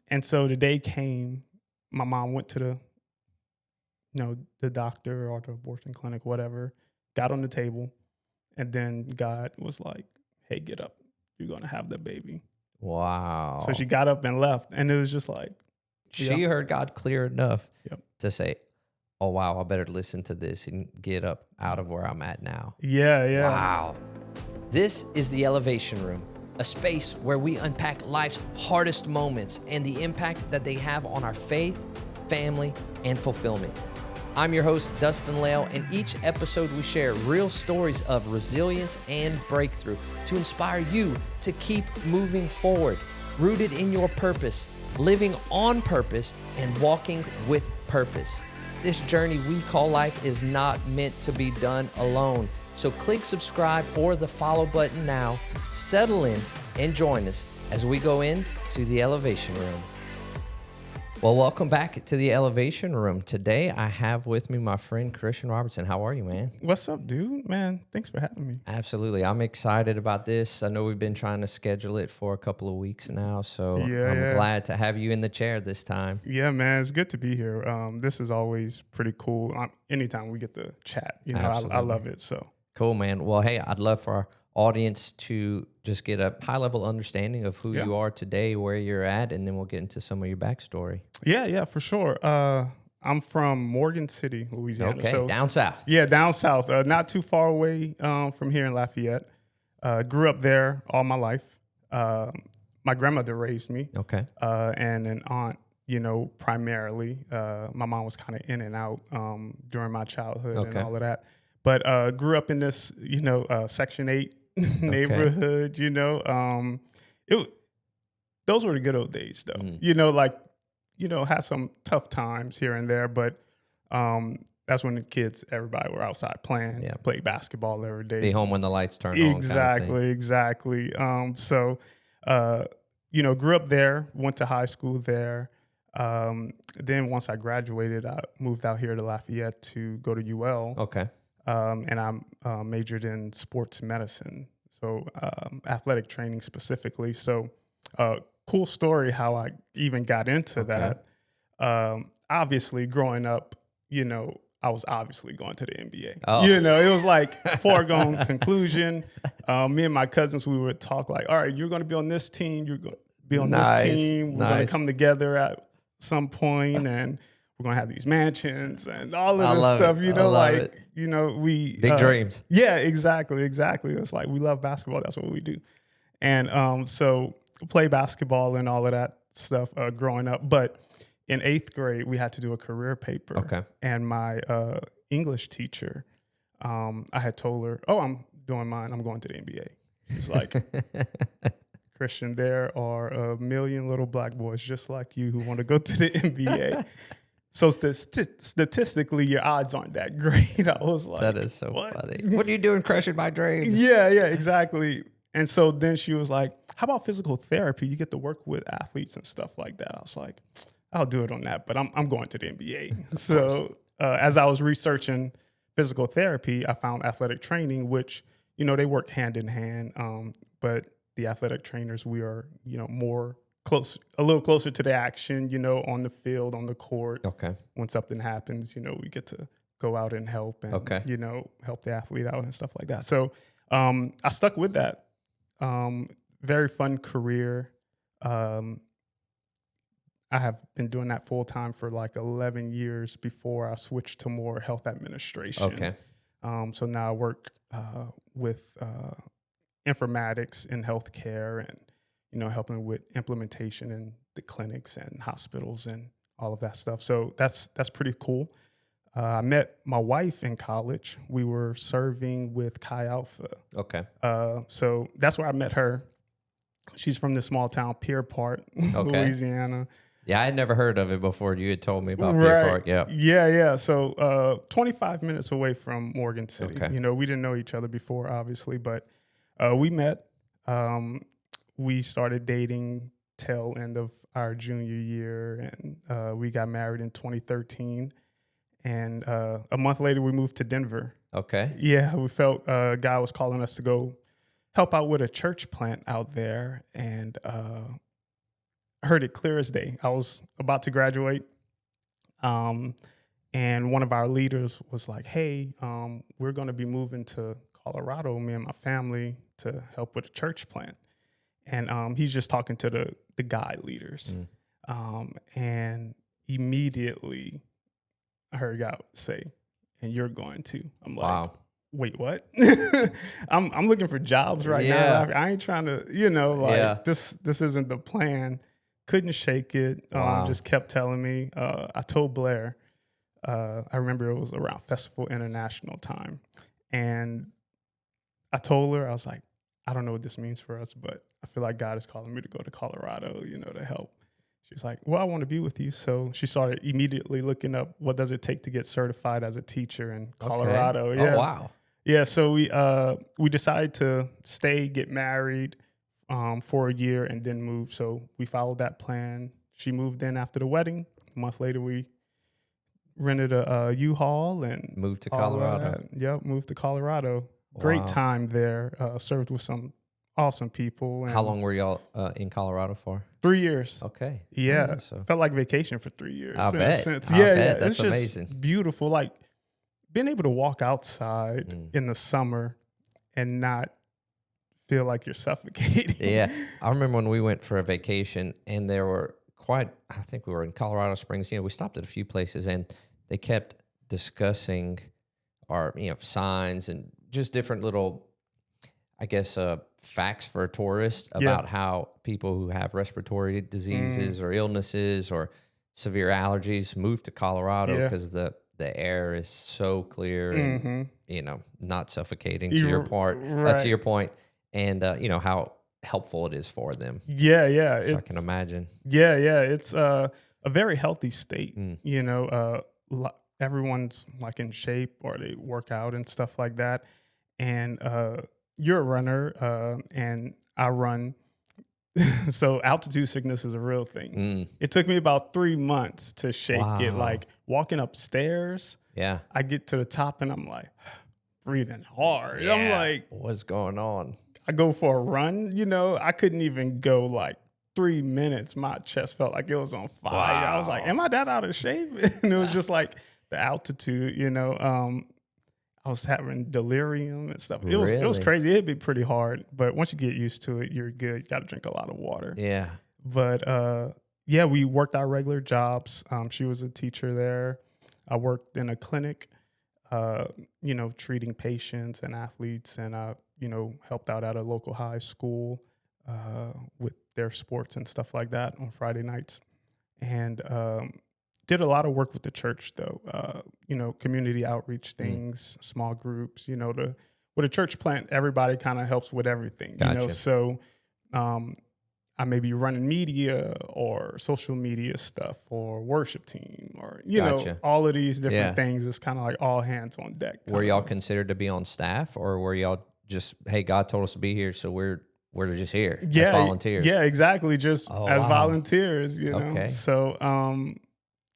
And so the day came, my mom went to the doctor or the abortion clinic, whatever, got on the table, and then God was like, hey, get up. You're going to have the baby. Wow. So she got up and left. And it was just like, she heard God clear enough Yep. to say, oh, wow, I better listen to this and get up out of where I'm at now. Yeah. Wow. This is the Elevation Room, a space where we unpack life's hardest moments and the impact that they have on our faith, family, and fulfillment. I'm your host, Dustin Lale, and each episode we share real stories of resilience and breakthrough to inspire you to keep moving forward, rooted in your purpose, living on purpose, and walking with purpose. This journey we call life is not meant to be done alone. So click subscribe or the follow button now, settle in, and join us as we go into the Elevation Room. Well, welcome back to the Elevation Room. Today, I have with me my friend Christian Robertson. How are you, man? What's up, dude? Man, thanks for having me. Absolutely. I'm excited about this. I know we've been trying to schedule it for a couple of weeks now, so I'm glad to have you in the chair this time. Yeah, man, it's good to be here. This is always pretty cool. Anytime we get to chat, I love it. So cool, man. Well, hey, I'd love for our audience to just get a high-level understanding of who you are today, where you're at, and then we'll get into some of your backstory. Yeah, for sure. I'm from Morgan City, Louisiana. Okay, so, down south. Yeah, down south. Not too far away from here in Lafayette. Grew up there all my life. My grandmother raised me. Okay. And an aunt, primarily. My mom was kind of in and out during my childhood and all of that. But grew up in this, Section 8 neighborhood, those were the good old days, though. Had some tough times here and there, but that's when everybody were outside playing, play basketball every day. Be home when the lights turn on. Exactly. So, grew up there, went to high school there. Then once I graduated, I moved out here to Lafayette to go to UL. Okay. And I majored in sports medicine, so athletic training specifically. So cool story how I even got into that. Obviously, growing up, I was obviously going to the NBA. Oh. It was like foregone conclusion. Me and my cousins, we would talk like, all right, you're going to be on this team. You're going to be on this team. We're going to come together at some point and we're going to have these mansions and all of this stuff, we big dreams. Yeah, exactly. It's like, we love basketball. That's what we do. And so play basketball and all of that stuff growing up. But in 8th grade, we had to do a career paper. Okay. And my English teacher, I had told her, oh, I'm doing mine. I'm going to the NBA. She's like, Christian, there are a million little black boys just like you who want to go to the NBA. So statistically, your odds aren't that great. I was like, that is so funny. What are you doing crushing my dreams? Yeah, exactly. And so then she was like, how about physical therapy? You get to work with athletes and stuff like that. I was like, I'll do it on that, but I'm going to the NBA. So as I was researching physical therapy, I found athletic training, which, they work hand in hand. But the athletic trainers, we are, a little closer to the action, on the field, on the court. Okay. When something happens, we get to go out and help and, help the athlete out and stuff like that. So I stuck with that. Very fun career. I have been doing that full time for like 11 years before I switched to more health administration. Okay. So now I work with informatics in healthcare and, helping with implementation in the clinics and hospitals and all of that stuff. So that's pretty cool. I met my wife in college. We were serving with Chi Alpha. Okay. So that's where I met her. She's from the small town Pierpont, Louisiana. Yeah, I had never heard of it before. You had told me about Pierpont. Yeah. Yeah. So 25 minutes away from Morgan City. Okay. We didn't know each other before, obviously, but we met. We started dating tail end of our junior year, and we got married in 2013. And a month later, we moved to Denver. Okay. Yeah, we felt God was calling us to go help out with a church plant out there. And heard it clear as day. I was about to graduate. And one of our leaders was like, hey, we're going to be moving to Colorado, me and my family, to help with a church plant. And he's just talking to the guide leaders. And immediately I heard God say, and you're going to. I'm like, Wow. wait, what? I'm looking for jobs right Yeah. now. I ain't trying to, this isn't the plan. Couldn't shake it. Wow. Just kept telling me. I told Blair, I remember it was around Festival International time. And I told her, I was like, I don't know what this means for us, but I feel like God is calling me to go to Colorado, to help. She was like, well, I want to be with you. So she started immediately looking up what does it take to get certified as a teacher in Colorado. Okay. Yeah. Oh, wow. Yeah. So we decided to stay, get married for a year, and then move. So we followed that plan. She moved in after the wedding. A month later, we rented a U-Haul and Moved to Colorado. Yep, moved to Colorado. Great Wow. time there. Served with some awesome people. And How long were y'all in Colorado for? 3 years. Okay. Yeah, Yeah, so felt like vacation for 3 years. I in a bet. sense. I Yeah, bet. yeah. That's It's just amazing. beautiful. Like being able to walk outside in the summer and not feel like you're suffocating. Yeah. I remember when we went for a vacation and there were I think we were in Colorado Springs. We stopped at a few places and they kept discussing our, signs and just different little, I guess, facts for a tourist about how people who have respiratory diseases or illnesses or severe allergies move to Colorado because the air is so clear and, not suffocating to your part. Right. To your point. And, how helpful it is for them. Yeah, yeah. So I can imagine. Yeah, yeah. It's a very healthy state. Everyone's like in shape or they work out and stuff like that. And you're a runner and I run. So altitude sickness is a real thing. It took me about 3 months to shake it. Like walking upstairs. Yeah. I get to the top and I'm like breathing hard. Yeah. I'm like, what's going on? I go for a run, I couldn't even go like 3 minutes. My chest felt like it was on fire. Wow. I was like, am I that out of shape? And it was just like the altitude, I was having delirium and stuff. It was Really? crazy. It'd be pretty hard, but once you get used to it, you're good. You got to drink a lot of water. Yeah. But we worked our regular jobs. She was a teacher there. I worked in a clinic, treating patients and athletes, and helped out at a local high school with their sports and stuff like that on Friday nights. And did a lot of work with the church, though, community outreach things, small groups, with a church plant, everybody kind of helps with everything, Gotcha. So I may be running media or social media stuff or worship team or, Gotcha. all of these different things. It's kind of like all hands on deck. Were y'all considered to be on staff or were y'all just, hey, God told us to be here, so we're just here as volunteers? Yeah, exactly. Just as wow. volunteers, Okay. So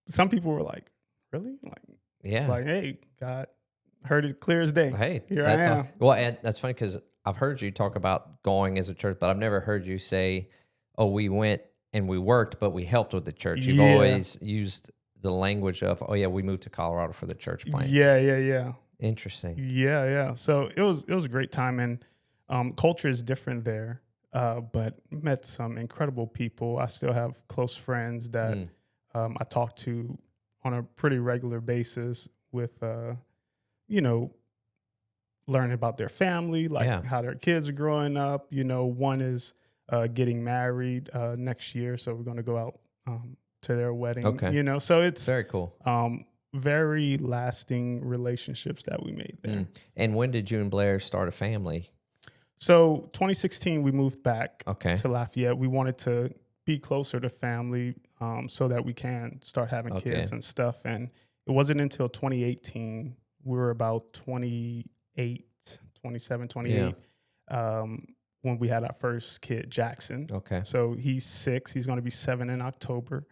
some people were like, really? Like, Yeah. it's like, hey, God heard it clear as day. Hey, Here I am. Well, and that's funny because I've heard you talk about going as a church, but I've never heard you say, oh, we went and we worked, but we helped with the church. You've always used the language of, oh, yeah, we moved to Colorado for the church plant. Yeah. Interesting. Yeah. So it was a great time, and culture is different there, but met some incredible people. I still have close friends that I talk to on a pretty regular basis with, learning about their family, like how their kids are growing up. One is getting married next year, so we're going to go out to their wedding. Okay. So it's very cool. Very lasting relationships that we made there. And when did you and Blair start a family? So 2016, we moved back Okay. to Lafayette. We wanted to be closer to family so that we can start having kids and stuff. And it wasn't until 2018, we were about 27, 28, when we had our first kid, Jackson. Okay. So he's 6. He's going to be 7 in October.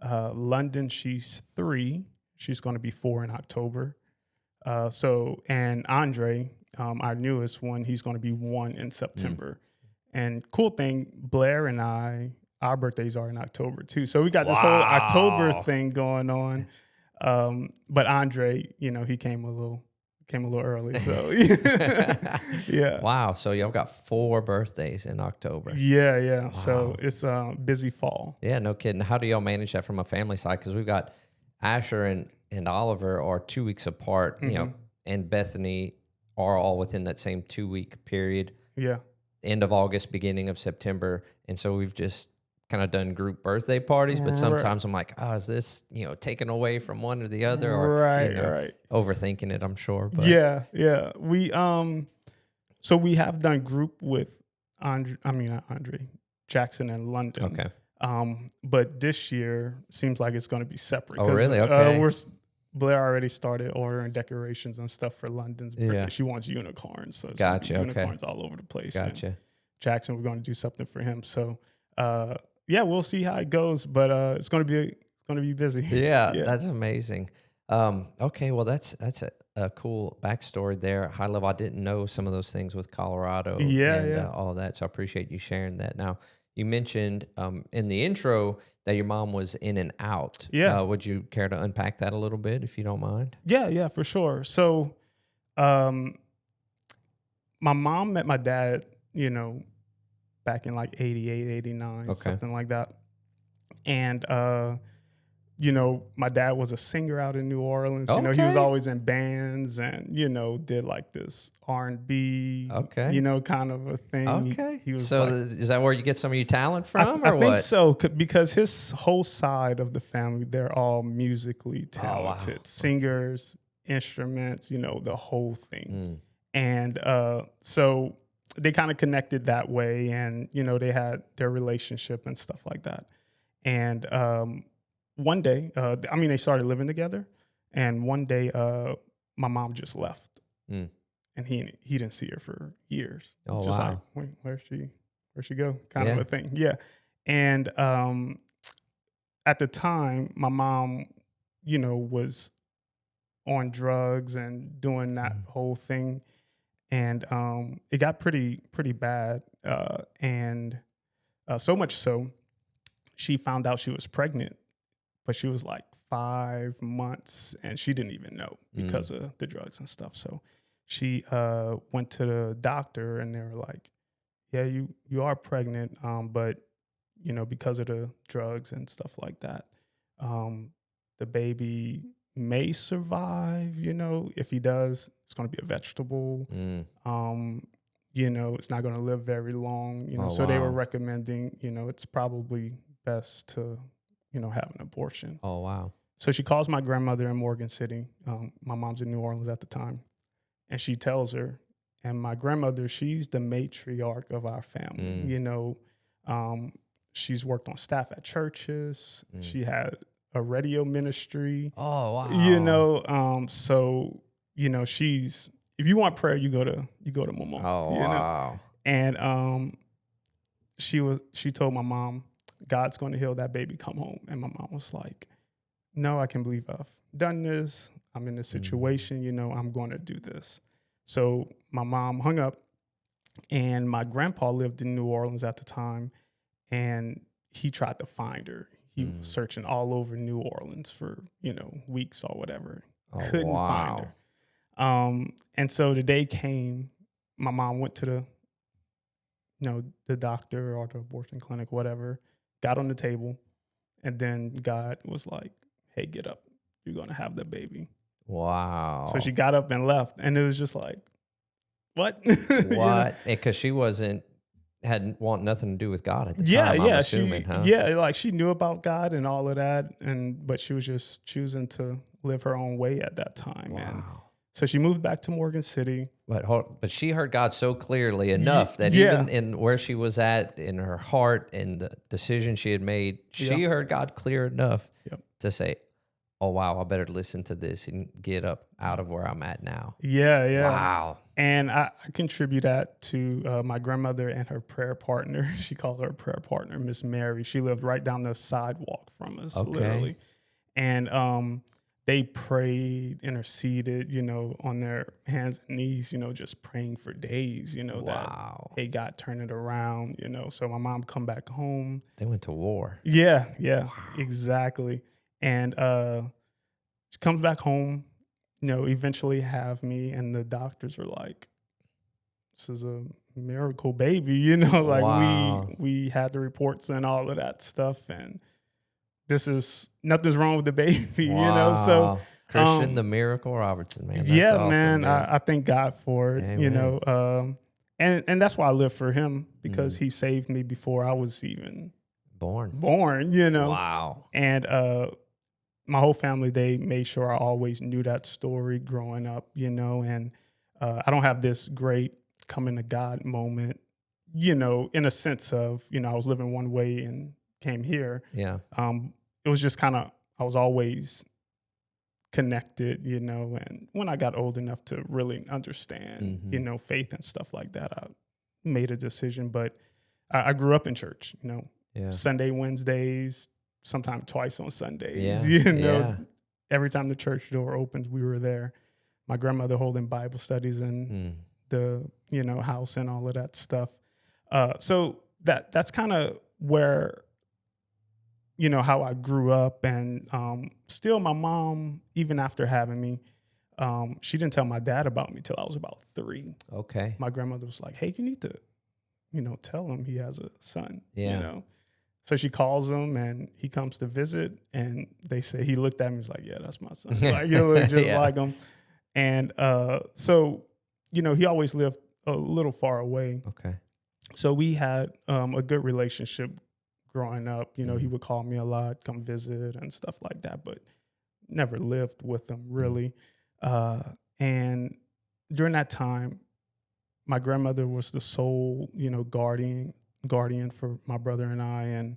London, she's 3. She's going to be 4 in October. And Andre, our newest one, he's going to be 1 in September. And cool thing, Blair and I our birthdays are in October too. So we got this whole October thing going on. But Andre, he came a little early. So yeah. Wow. So y'all got 4 birthdays in October. Yeah. Wow. So it's busy fall. Yeah, no kidding. How do y'all manage that from a family side? Because we've got Asher and Oliver are 2 weeks apart, and Bethany are all within that same 2-week period. Yeah. End of August, beginning of September. And so we've just kind of done group birthday parties, but sometimes I'm like, is this, taken away from one or the other, or right. overthinking it, I'm sure. But Yeah. We so we have done group with Jackson and London. Okay. But this year seems like it's going to be separate. Oh, really? Okay. Blair already started ordering decorations and stuff for London's birthday. Yeah. She wants unicorns, so it's Gotcha. gonna be unicorns all over the place. Gotcha. And Jackson, we're going to do something for him. So we'll see how it goes, but it's going to be busy. Yeah, that's amazing. Okay, well that's a cool backstory there. High level, I didn't know some of those things with Colorado. And all that. So I appreciate you sharing that. Now, you mentioned in the intro that your mom was in and out. Yeah. Would you care to unpack that a little bit, if you don't mind? Yeah, for sure. So, my mom met my dad, back in like 88, 89, something like that. And, my dad was a singer out in New Orleans. He was always in bands and, did like this R&B, kind of a thing. Okay. He was so is that where you get some of your talent from, or what? I think so, because his whole side of the family, they're all musically talented. Wow. Singers, instruments, the whole thing. And so they kind of connected that way, and, they had their relationship and stuff like that. And one day, they started living together, and one day my mom just left, and he didn't see her for years. Oh, just wow. like, wait, where'd she go? Kind of a thing. Yeah. And at the time, my mom, was on drugs and doing that whole thing, and it got pretty bad, and so much so, she found out she was pregnant, but she was like 5 months and she didn't even know because of the drugs and stuff. So she went to the doctor and they were like, yeah, you are pregnant, but, because of the drugs and stuff like that, the baby may survive, if he does, it's going to be a vegetable. It's not going to live very long, so they were recommending, it's probably best to, have an abortion. Oh, wow. So she calls my grandmother in Morgan City. My mom's in New Orleans at the time. And she tells her, and my grandmother, she's the matriarch of our family. She's worked on staff at churches. She had a radio ministry. Oh, wow. So, she's, if you want prayer, you go to Mama. Oh, wow. And she told my mom, God's going to heal that baby, come home. And my mom was like, no, I can believe I've done this. I'm in this situation, I'm going to do this. So my mom hung up, and my grandpa lived in New Orleans at the time, and he tried to find her. He was searching all over New Orleans for, weeks or whatever. Couldn't find her. And so the day came, my mom went to the doctor or the abortion clinic, whatever, got on the table, and then God was like, hey, get up. You're going to have the baby. Wow. So she got up and left, and it was just like, what? What? Because she hadn't want nothing to do with God at the time, I'm assuming, huh? Yeah, like she knew about God and all of that, but she was just choosing to live her own way at that time. Wow. And so she moved back to Morgan City. But she heard God so clearly enough that even in where she was at, in her heart and the decision she had made, she heard God clear enough to say, oh, wow, I better listen to this and get up out of where I'm at now. Yeah. Wow. And I contribute that to my grandmother and her prayer partner. She called her prayer partner, Miss Mary. She lived right down the sidewalk from us, literally. And they prayed, interceded, on their hands and knees, just praying for days, that, hey, God, turn it around, So my mom come back home. They went to war. Yeah, exactly. And she comes back home, eventually have me, and the doctors were like, this is a miracle baby, like we had the reports and all of that stuff, and nothing's wrong with the baby, So Christian the Miracle Robertson, man. That's yeah, awesome, man, I thank God for it, Amen. And that's why I live for him, because he saved me before I was even born. Wow. And my whole family, they made sure I always knew that story growing up, and I don't have this great coming to God moment, in a sense of, I was living one way and came here. Yeah. It was just kind of, I was always connected, and when I got old enough to really understand, faith and stuff like that, I made a decision. But I grew up in church, Sunday, Wednesdays, sometimes twice on Sundays, every time the church door opens, we were there. My grandmother holding Bible studies in the, house and all of that stuff. So that's kind of where, how I grew up. And still my mom, even after having me, she didn't tell my dad about me till I was about 3. Okay. My grandmother was like, hey, you need to, tell him he has a son, So she calls him and he comes to visit, and they say, he looked at me and was like, yeah, that's my son. Like, you look just like him. And so, he always lived a little far away. Okay. So we had a good relationship growing up. He would call me a lot, come visit and stuff like that, but never lived with him really. And during that time, my grandmother was the sole, guardian for my brother and I, and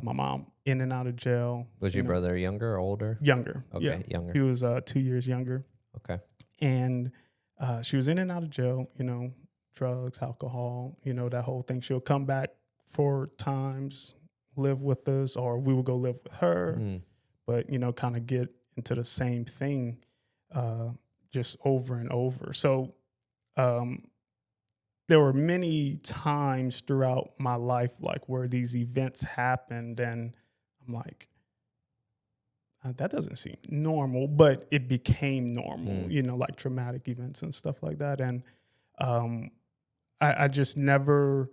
my mom in and out of jail. Was your brother younger or older? Younger. Okay, yeah. Younger. He was 2 years younger. Okay. And she was in and out of jail, drugs, alcohol, that whole thing. She'll come back for times, live with us, or we would go live with her, but, kind of get into the same thing just over and over. So there were many times throughout my life, like where these events happened, and I'm like, that doesn't seem normal, but it became normal, like traumatic events and stuff like that. And I just never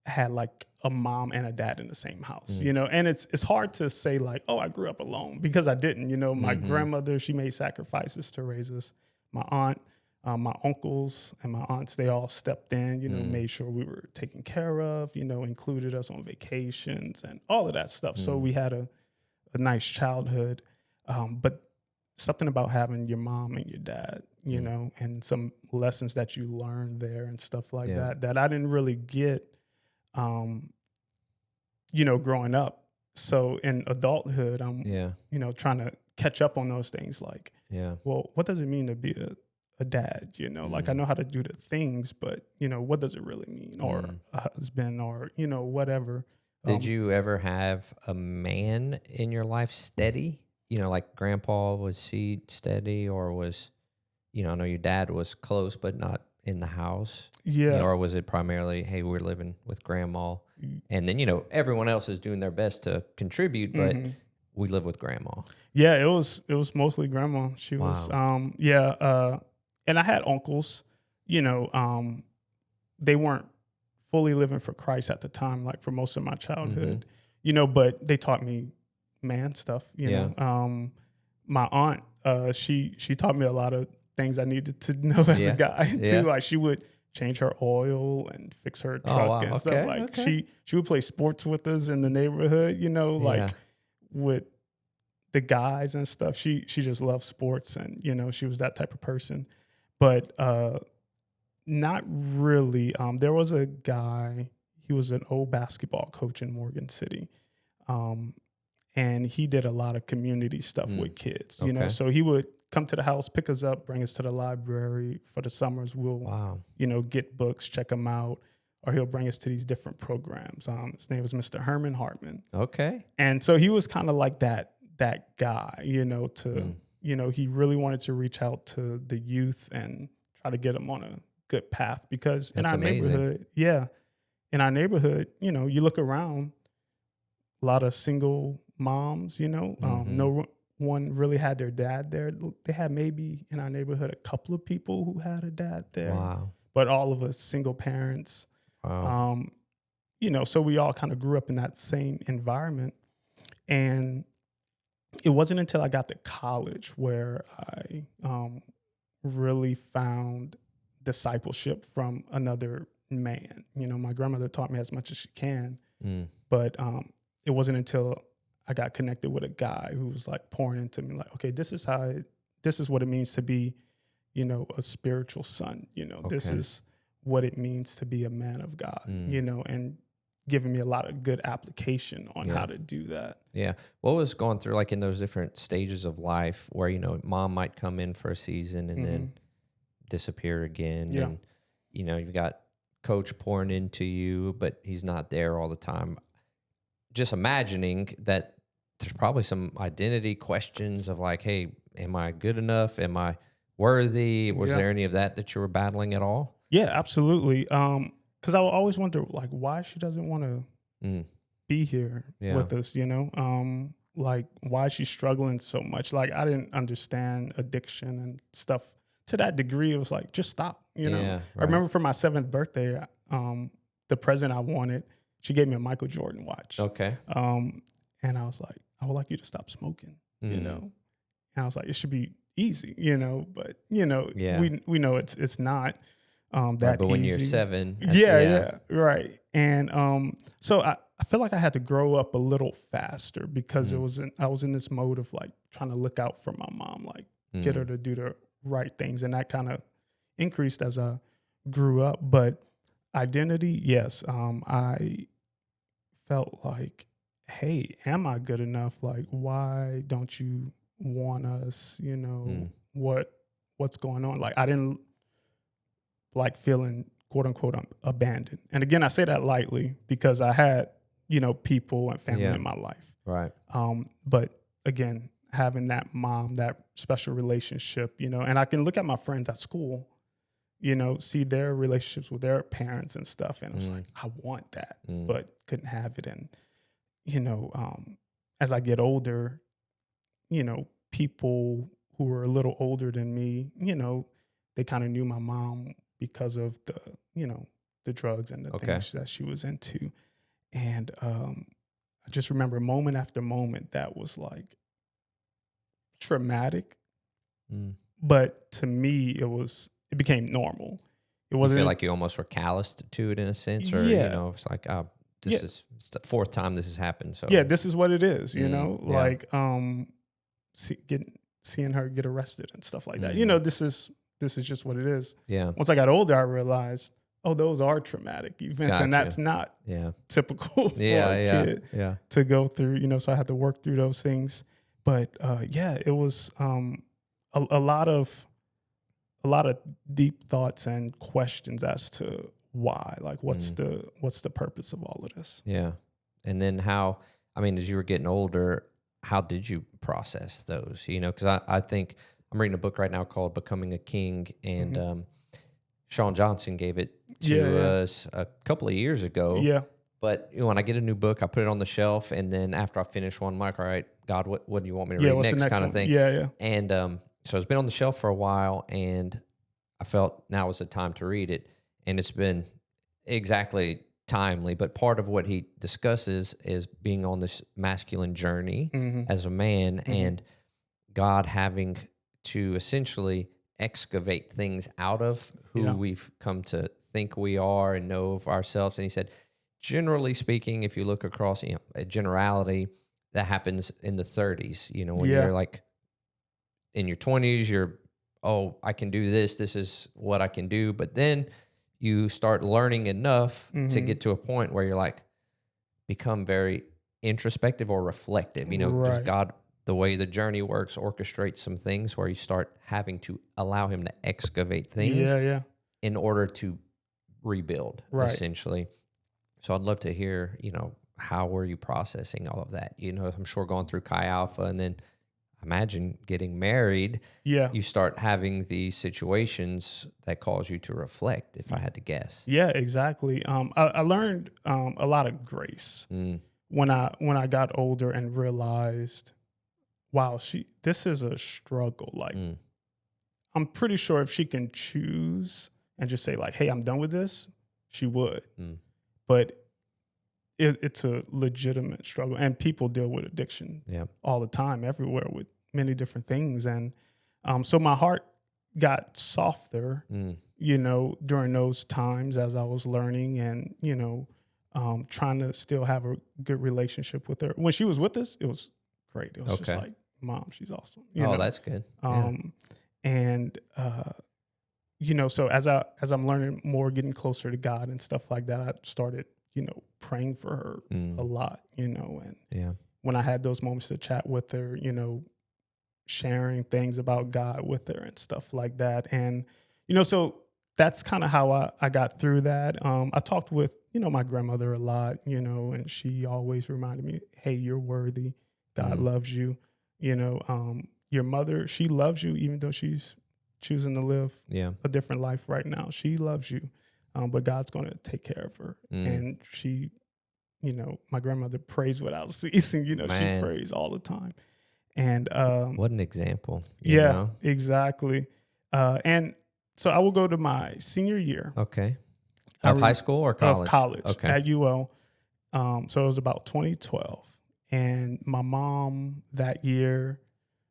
had like a mom and a dad in the same house, and it's hard to say like, oh, I grew up alone, because I didn't, my grandmother, she made sacrifices to raise us. My aunt, my uncles and my aunts, they all stepped in, made sure we were taken care of, included us on vacations and all of that stuff. So we had a nice childhood, but something about having your mom and your dad, and some lessons that you learned there and stuff like that I didn't really get, growing up. So in adulthood, I'm, trying to catch up on those things. Like, well, what does it mean to be a dad? Like, I know how to do the things, but what does it really mean? Or a husband, or whatever. Did you ever have a man in your life steady? Like grandpa, was he steady, or was, I know your dad was close, but not in the house? Yeah. Or was it primarily, hey, we're living with grandma, and then, everyone else is doing their best to contribute, but we live with grandma? Yeah, it was mostly grandma. She was, and I had uncles, they weren't fully living for Christ at the time, like for most of my childhood, but they taught me man stuff, know. My aunt, she taught me a lot of things I needed to know as a guy too. Like, she would change her oil and fix her truck and stuff. Like, she would play sports with us in the neighborhood, like with the guys and stuff. She just loved sports, and she was that type of person. But not really. There was a guy, he was an old basketball coach in Morgan City. And he did a lot of community stuff with kids, so he would come to the house, pick us up, bring us to the library for the summers. We'll, get books, check them out, or he'll bring us to these different programs. His name was Mr. Herman Hartman. Okay. And so he was kind of like that that guy, to, he really wanted to reach out to the youth and try to get them on a good path, because in That's our amazing. neighborhood, you look around, a lot of single moms, no one really had their dad there. They had maybe in our neighborhood a couple of people who had a dad there, Wow. but all of us single parents. Wow. So we all kind of grew up in that same environment. And it wasn't until I got to college where I really found discipleship from another man. My grandmother taught me as much as she can, but it wasn't until I got connected with a guy who was like pouring into me, like, okay, this is what it means to be, a spiritual son. This is what it means to be a man of God, and giving me a lot of good application on how to do that. Yeah. What was going through, like, in those different stages of life where, mom might come in for a season and then disappear again. Yeah. And, you've got coach pouring into you, but he's not there all the time. Just imagining that there's probably some identity questions of like, hey, am I good enough? Am I worthy? Was there any of that you were battling at all? Yeah, absolutely. Because I always wonder, like, why she doesn't want to be here with us, like, why is she struggling so much? Like, I didn't understand addiction and stuff to that degree. It was like, just stop, Right. I remember for my 7th birthday, the present I wanted, she gave me a Michael Jordan watch. Okay. And I was like, I would like you to stop smoking, And I was like, it should be easy, but, we know it's not. That but when easy. you're 7, right. And so I feel like I had to grow up a little faster, because I was in this mode of like trying to look out for my mom, like get her to do the right things, and that kind of increased as I grew up. But identity, yes, I felt like, hey, am I good enough? Like, why don't you want us? What's going on? Like, I didn't like feeling quote unquote abandoned. And again, I say that lightly because I had, people and family in my life. Right. But again, having that mom, that special relationship, and I can look at my friends at school, see their relationships with their parents and stuff. And I was like, I want that, but couldn't have it. And, as I get older, people who were a little older than me, they kind of knew my mom because of the drugs and the things that she was into. And I just remember moment after moment that was like traumatic. But to me, it became normal. It wasn't. You feel like you almost were calloused to it in a sense, or it's like, it's the 4th time this has happened. So this is what it is, like seeing her get arrested and stuff like that. This is just what it is. Yeah. Once I got older, I realized, oh, those are traumatic events, and that's not typical for a kid to go through. So I had to work through those things. But it was a lot of deep thoughts and questions as to why. Like, what's the purpose of all of this? Yeah. And then as you were getting older, how did you process those? Because I think I'm reading a book right now called Becoming a King, and Sean Johnson gave it to us a couple of years ago. Yeah. But when I get a new book, I put it on the shelf, and then after I finish one, I'm like, all right, God, what do you want me to read what's next, the next kind one? of thing. Yeah. And so it's been on the shelf for a while, and I felt now was the time to read it. And it's been exactly timely, but part of what he discusses is being on this masculine journey as a man, and God having to essentially excavate things out of who we've come to think we are and know of ourselves. And he said, generally speaking, if you look across, a generality, that happens in the 30s, when you're like in your 20s, I can do this. This is what I can do. But then you start learning enough to get to a point where you're like, become very introspective or reflective, just God, the way the journey works, orchestrates some things where you start having to allow him to excavate things in order to rebuild, essentially. So I'd love to hear, how were you processing all of that? You know, I'm sure going through Chi Alpha, and then imagine getting married. Yeah. You start having these situations that cause you to reflect, if I had to guess. Yeah, exactly. I learned a lot of grace when I got older and realized, wow, this is a struggle. Like, I'm pretty sure if she can choose and just say like, hey, I'm done with this, she would. But it's a legitimate struggle, and people deal with addiction all the time, everywhere, with many different things. And so my heart got softer, you know, during those times as I was learning and, you know, trying to still have a good relationship with her. When she was with us, it was great. It was just like, Mom, she's awesome. You know? That's good. And you know, so as I'm learning more, getting closer to God and stuff like that, I started, you know, praying for her a lot, you know, and when I had those moments to chat with her, you know, sharing things about God with her and stuff like that. And, you know, so that's kind of how I got through that. I talked with, you know, my grandmother a lot, you know, and she always reminded me, hey, you're worthy. God loves you. You know, your mother, she loves you, even though she's choosing to live a different life right now. She loves you, but God's going to take care of her. And she, you know, my grandmother prays without ceasing. You know, she prays all the time. And what an example. You know? Exactly. And so I will go to my senior year. Okay. Of high school or college? Of college at UL. So it was about 2012. And my mom that year,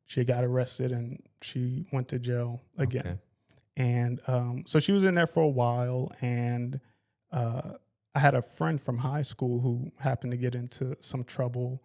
she got arrested and she went to jail again. Okay. And so she was in there for a while. And I had a friend from high school who happened to get into some trouble.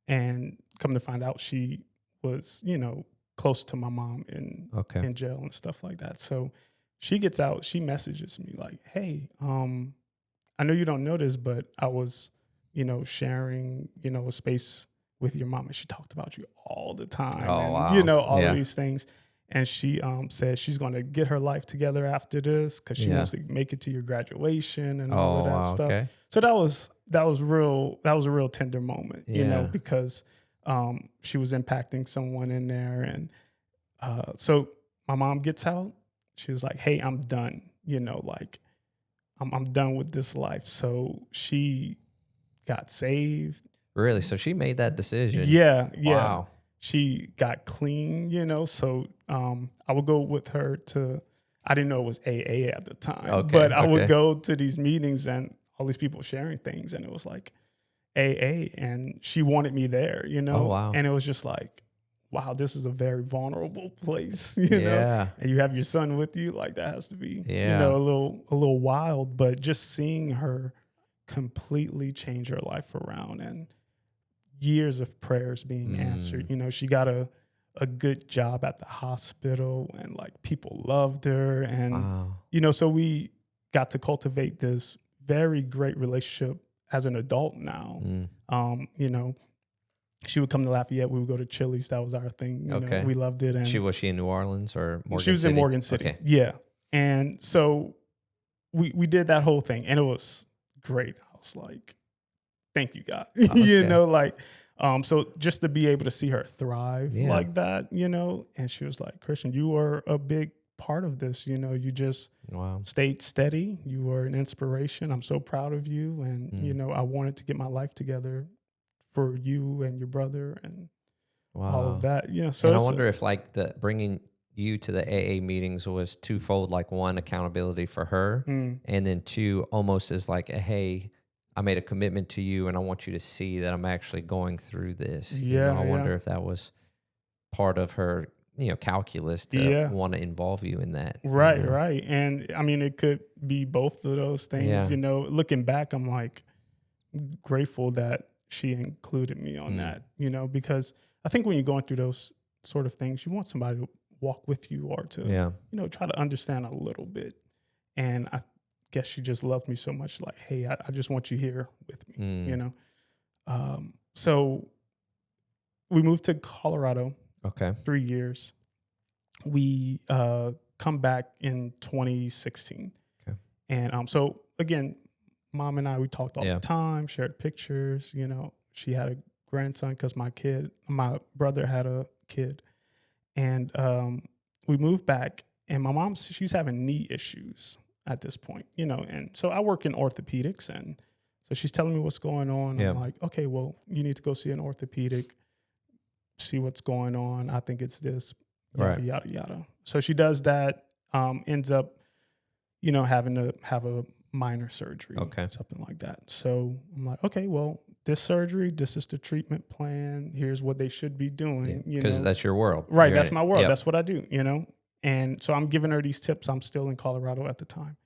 And come to find out, she was, you know, close to my mom in jail and stuff like that. So she gets out, she messages me like, hey, I know you don't know this, but I was, you know, sharing, you know, a space with your mom, and she talked about you all the time. And, you know, all of these things. And she said she's going to get her life together after this because she wants to make it to your graduation and all of that stuff. Okay. So that was a real tender moment, you know, because she was impacting someone in there. And so my mom gets out. She was like, hey, I'm done. You know, like I'm done with this life. So she got saved. Really? So she made that decision? Yeah. Wow. She got clean, you know, so I would go with her to, I didn't know it was AA at the time, but I would go to these meetings and all these people sharing things, and it was like AA, and she wanted me there, you know? Oh, wow. And it was just like, wow, this is a very vulnerable place, you know? And you have your son with you, like that has to be, you know, a little wild, but just seeing her completely change her life around and years of prayers being answered. You know, she got a good job at the hospital, and like people loved her. And, you know, so we got to cultivate this very great relationship as an adult now. You know, she would come to Lafayette. We would go to Chili's. That was our thing. You know, we loved it. And was she in New Orleans or Morgan City? She was in Morgan City. Yeah. And so we did that whole thing, and it was great. I was like, thank you, God. You know, like, so just to be able to see her thrive like that, you know, and she was like, Christian, you were a big part of this. You know, you just stayed steady. You were an inspiration. I'm so proud of you. And, you know, I wanted to get my life together for you and your brother and all of that. You know, so and I wonder if like bringing you to the AA meetings was twofold, like one, accountability for her, and then two, almost as like a, hey, I made a commitment to you and I want you to see that I'm actually going through this. You know, I wonder if that was part of her, you know, calculus to want to involve you in that. Right, you know? Right. And I mean, it could be both of those things. You know, looking back, I'm like grateful that she included me on that, you know, because I think when you're going through those sort of things, you want somebody to walk with you or to, you know, try to understand a little bit. And I guess she just loved me so much, like, hey, I just want you here with me, you know? So we moved to Colorado. 3 years. We come back in 2016. And so again, mom and I, we talked all the time, shared pictures. You know, she had a grandson because my brother had a kid. And we moved back, and my mom, she's having knee issues at this point, you know. And so I work in orthopedics, and so she's telling me what's going on. I'm like, okay, well, you need to go see an orthopedic, see what's going on. I think it's this, yada, yada, yada. So she does that, ends up, you know, having to have a minor surgery, something like that. So I'm like, okay, well, this surgery, this is the treatment plan. Here's what they should be doing. Because that's your world. Right, that's my world. That's what I do, you know. And so I'm giving her these tips. I'm still in Colorado at the time.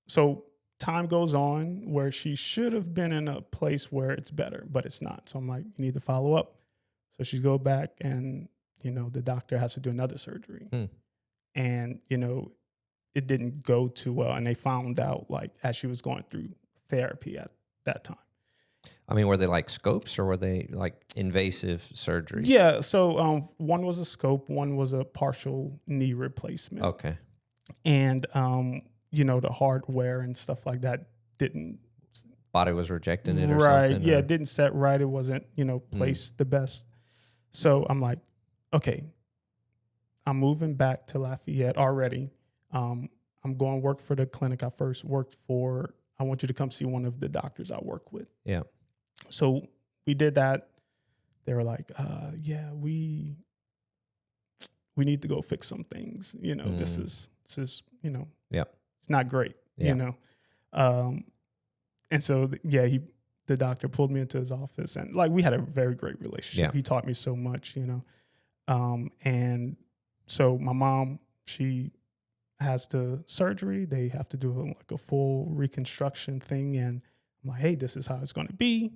So time goes on where she should have been in a place where it's better, but it's not. So I'm like, you need to follow up. So she go back, and, you know, the doctor has to do another surgery. And, you know, it didn't go too well. And they found out, like, as she was going through therapy at that time. I mean, were they like scopes, or were they like invasive surgeries? Yeah. So one was a scope, one was a partial knee replacement. Okay. And, you know, the hardware and stuff like that didn't. Body was rejecting it or right, something? Yeah, it didn't set right. It wasn't, you know, placed the best. So I'm like, okay, I'm moving back to Lafayette already. I'm going to work for the clinic I first worked for. I want you to come see one of the doctors I work with. Yeah. So we did that. They were like, yeah, we need to go fix some things. You know, this is, you know, it's not great, you know? And so, the doctor pulled me into his office, and like, we had a very great relationship. He taught me so much, you know? And so my mom, she has the surgery. They have to do like a full reconstruction thing. And I'm like, hey, this is how it's going to be.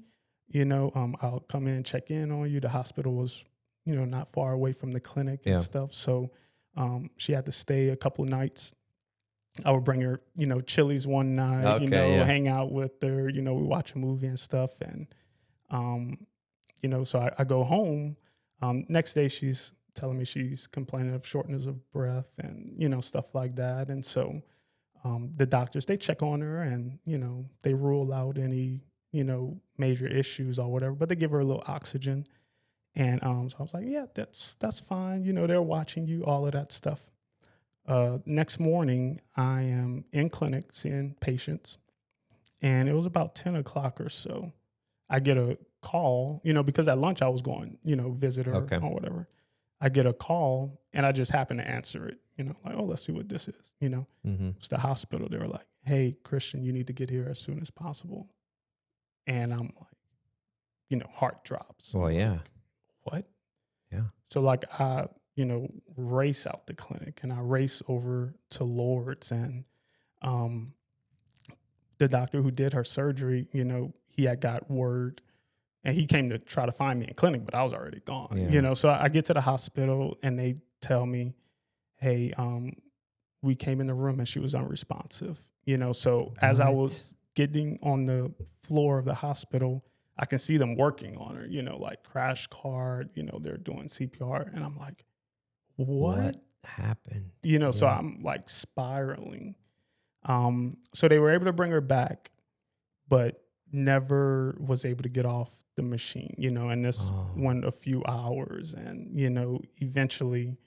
You know, I'll come in, check in on you. The hospital was, you know, not far away from the clinic and stuff. So she had to stay a couple of nights. I would bring her, you know, Chili's one night, you know, hang out with her, you know, we watch a movie and stuff. And, you know, so I go home. Next day, she's telling me she's complaining of shortness of breath and, you know, stuff like that. And so the doctors, they check on her, and, you know, they rule out any, you know, major issues or whatever, but they give her a little oxygen. And so I was like, yeah, that's fine. You know, they're watching you, all of that stuff. Next morning, I am in clinic seeing patients, and it was about 10 o'clock or so. I get a call, you know, because at lunch I was going, you know, visit her or whatever. I get a call, and I just happen to answer it, you know, like, oh, let's see what this is, you know. It's the hospital. They were like, hey, Christian, you need to get here as soon as possible. And I'm like, you know, heart drops. Well, yeah. Like, what? Yeah. So like, I, you know, race out the clinic, and I race over to Lord's, and the doctor who did her surgery, you know, he had got word, and he came to try to find me in clinic, but I was already gone, you know. So I get to the hospital, and they tell me, hey, we came in the room and she was unresponsive, you know. So as I was getting on the floor of the hospital, I can see them working on her, you know, like crash cart, you know, they're doing CPR. And I'm like, what happened? You know, so I'm like spiraling. So they were able to bring her back, but never was able to get off the machine, you know, and this went a few hours. And, you know, eventually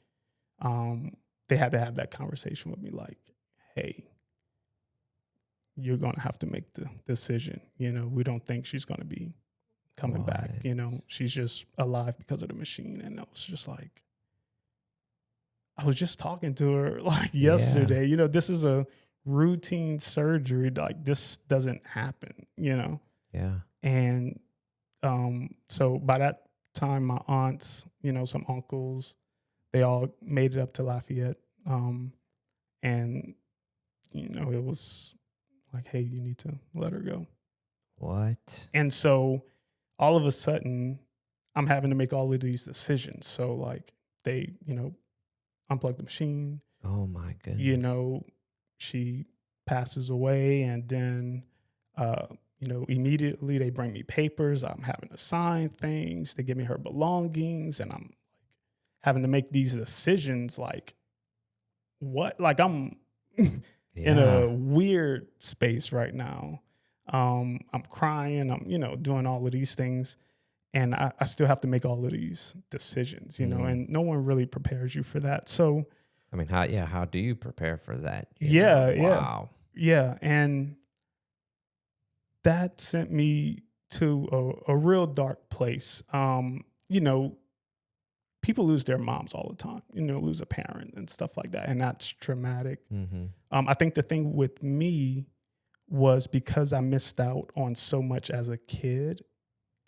they had to have that conversation with me, like, hey, you're going to have to make the decision. You know, we don't think she's going to be coming back. You know, she's just alive because of the machine. And I was just like, I was just talking to her like yesterday, you know, this is a routine surgery. Like, this doesn't happen, you know? Yeah. And so by that time, my aunts, you know, some uncles, they all made it up to Lafayette. And, you know, it was like, hey, you need to let her go. What? And so all of a sudden, I'm having to make all of these decisions. So like, they, you know, unplug the machine. Oh my goodness. You know, she passes away, and then, you know, immediately they bring me papers. I'm having to sign things. They give me her belongings, and I'm like having to make these decisions. Like, what? Like, I'm in a weird space right now. I'm crying. I'm, doing all of these things. And I still have to make all of these decisions, and no one really prepares you for that. So, I mean, how do you prepare for that? Wow. Yeah. And that sent me to a real dark place. People lose their moms all the time, lose a parent and stuff like that. And that's traumatic. Mm-hmm. I think the thing with me was because I missed out on so much as a kid,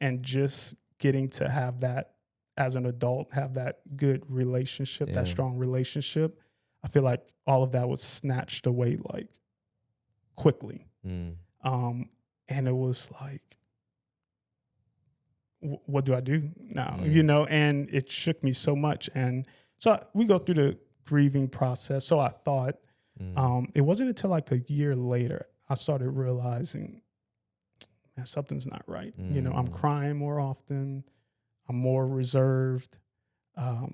and just getting to have that as an adult, have that good relationship, that strong relationship, I feel like all of that was snatched away like quickly. And it was like, what do I do now? And it shook me so much. And so we go through the grieving process. So I thought, it wasn't until like a year later, I started realizing, man, something's not right. I'm crying more often. I'm more reserved. My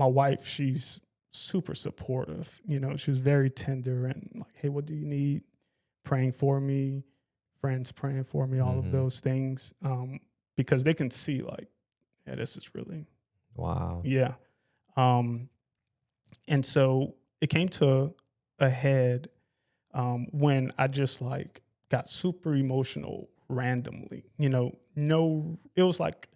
wife, she's super supportive. She was very tender and like, hey, what do you need? Praying for me, friends praying for me, all of those things. Because they can see like, yeah, this is really. Wow. Yeah. And so it came to a head when I just like got super emotional randomly. It was like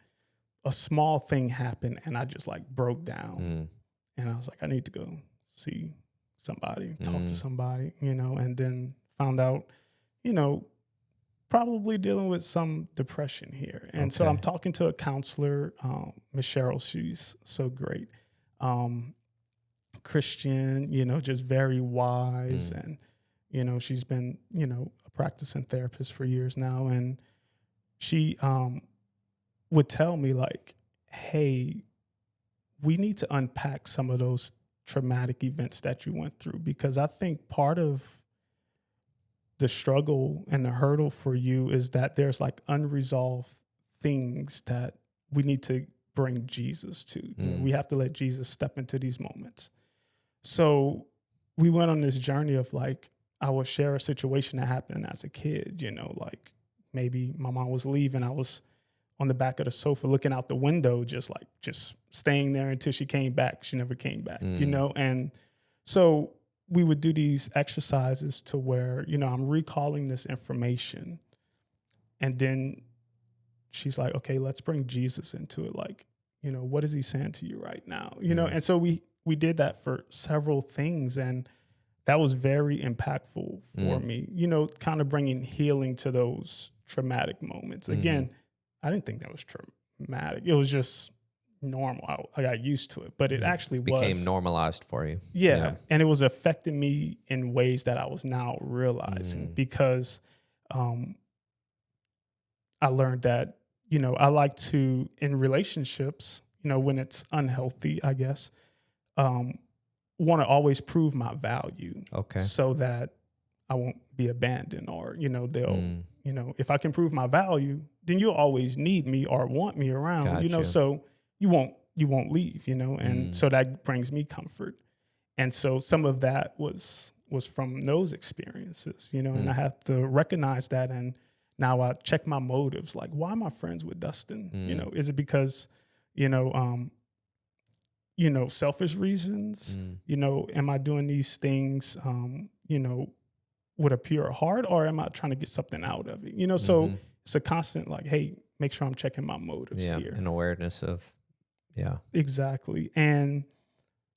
a small thing happened and I just like broke down. And I was like, I need to go see somebody, talk to somebody, and then found out, probably dealing with some depression here. And so I'm talking to a counselor, Miss Cheryl, she's so great. Christian, just very wise. And, she's been, a practicing therapist for years now. And she would tell me like, hey, we need to unpack some of those traumatic events that you went through, because I think part of the struggle and the hurdle for you is that there's like unresolved things that we need to bring Jesus to. We have to let Jesus step into these moments. So we went on this journey of like, I would share a situation that happened as a kid, like maybe my mom was leaving. I was on the back of the sofa looking out the window, just staying there until she came back. She never came back, And so we would do these exercises to where, I'm recalling this information. And then she's like, okay, let's bring Jesus into it. Like, what is he saying to you right now? And so we did that for several things. And that was very impactful for me, kind of bringing healing to those traumatic moments. Again, I didn't think that was traumatic. It was just normal. I got used to it, but it actually became normalized for you. Yeah. And it was affecting me in ways that I was now realizing because I learned that, I like to, in relationships, when it's unhealthy, I guess, want to always prove my value. Okay. So that I won't be abandoned or, they'll, if I can prove my value, then you'll always need me or want me around, Gotcha. So you won't leave, and so that brings me comfort. And so some of that was from those experiences, and I have to recognize that. And now I check my motives, like, why am I friends with Dustin? Is it because, selfish reasons, am I doing these things, with a pure heart, or am I trying to get something out of it? So it's a constant like, hey, make sure I'm checking my motives here. An awareness of, Exactly. And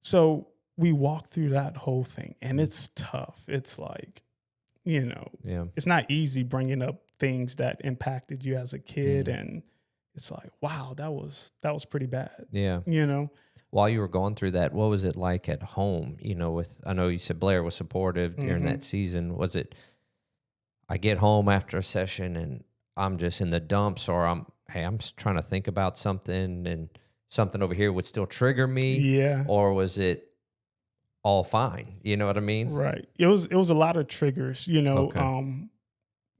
so we walk through that whole thing, and it's tough. It's like, it's not easy bringing up things that impacted you as a kid. And it's like, wow, that was pretty bad. Yeah. While you were going through that, what was it like at home? I know you said Blair was supportive during that season. Was it, I get home after a session and I'm just in the dumps, or I'm trying to think about something and something over here would still trigger me? Yeah. Or was it all fine? You know what I mean? Right. It was a lot of triggers, Okay.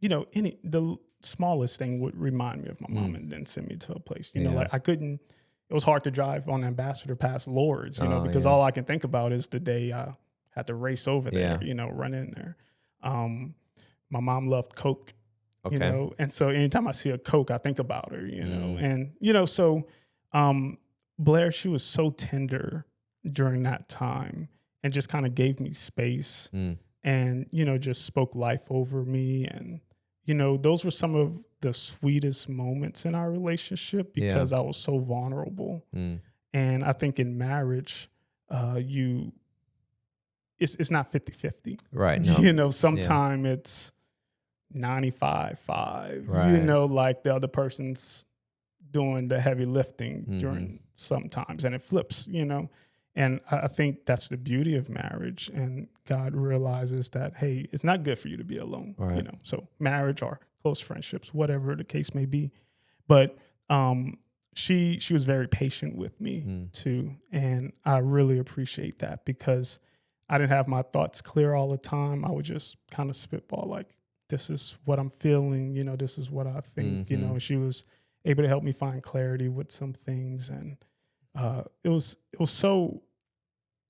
The smallest thing would remind me of my mom and then send me to a place, like I couldn't. It was hard to drive on Ambassador past Lords, because all I can think about is the day I had to race over there, Yeah. run in there. My mom loved Coke, Okay. and so anytime I see a Coke, I think about her, Mm. and so Blair, she was so tender during that time and just kind of gave me space Mm. and, just spoke life over me. And, those were some of the sweetest moments in our relationship because I was so vulnerable. Mm. And I think in marriage, it's not 50-50. Right. No. Sometime it's 95-5, Right. like the other person's doing the heavy lifting Mm-hmm. during sometimes, and it flips, and I think that's the beauty of marriage. And God realizes that, hey, it's not good for you to be alone, Right. so marriage or close friendships, whatever the case may be. But she was very patient with me too, and I really appreciate that because I didn't have my thoughts clear all the time. I would just kind of spitball like, this is what I'm feeling, this is what I think, and she was able to help me find clarity with some things. And it was so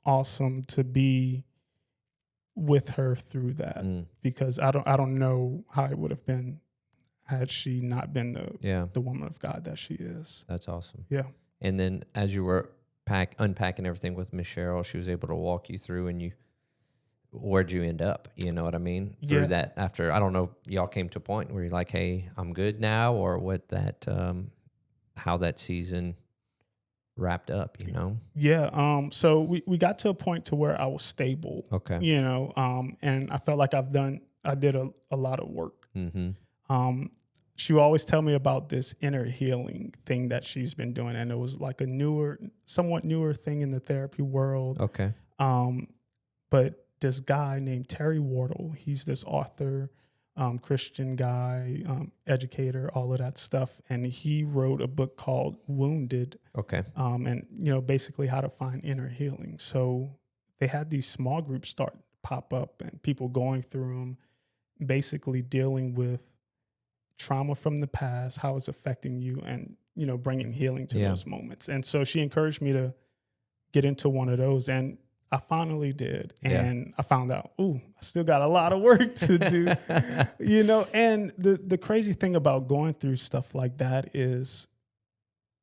awesome to be with her through that because I don't know how it would have been had she not been the woman of God that she is. That's awesome. Yeah. And then as you were unpacking everything with Miss Cheryl, she was able to walk you through, and where'd you end up? You know what I mean? Yeah. Through that, after, I don't know, y'all came to a point where you're like, hey, I'm good now, or what that, how that season wrapped up, Yeah. So we got to a point to where I was stable. Okay. And I felt like I did a lot of work. Mm-hmm. She would always tell me about this inner healing thing that she's been doing. And it was like somewhat newer thing in the therapy world. Okay. But this guy named Terry Wardle, he's this author, Christian guy, educator, all of that stuff. And he wrote a book called Wounded. Okay. And, basically how to find inner healing. So they had these small groups pop up and people going through them, basically dealing with trauma from the past, how it's affecting you, and, bringing healing to those moments. And so she encouraged me to get into one of those. And I finally did. And I found out, I still got a lot of work to do, and the crazy thing about going through stuff like that is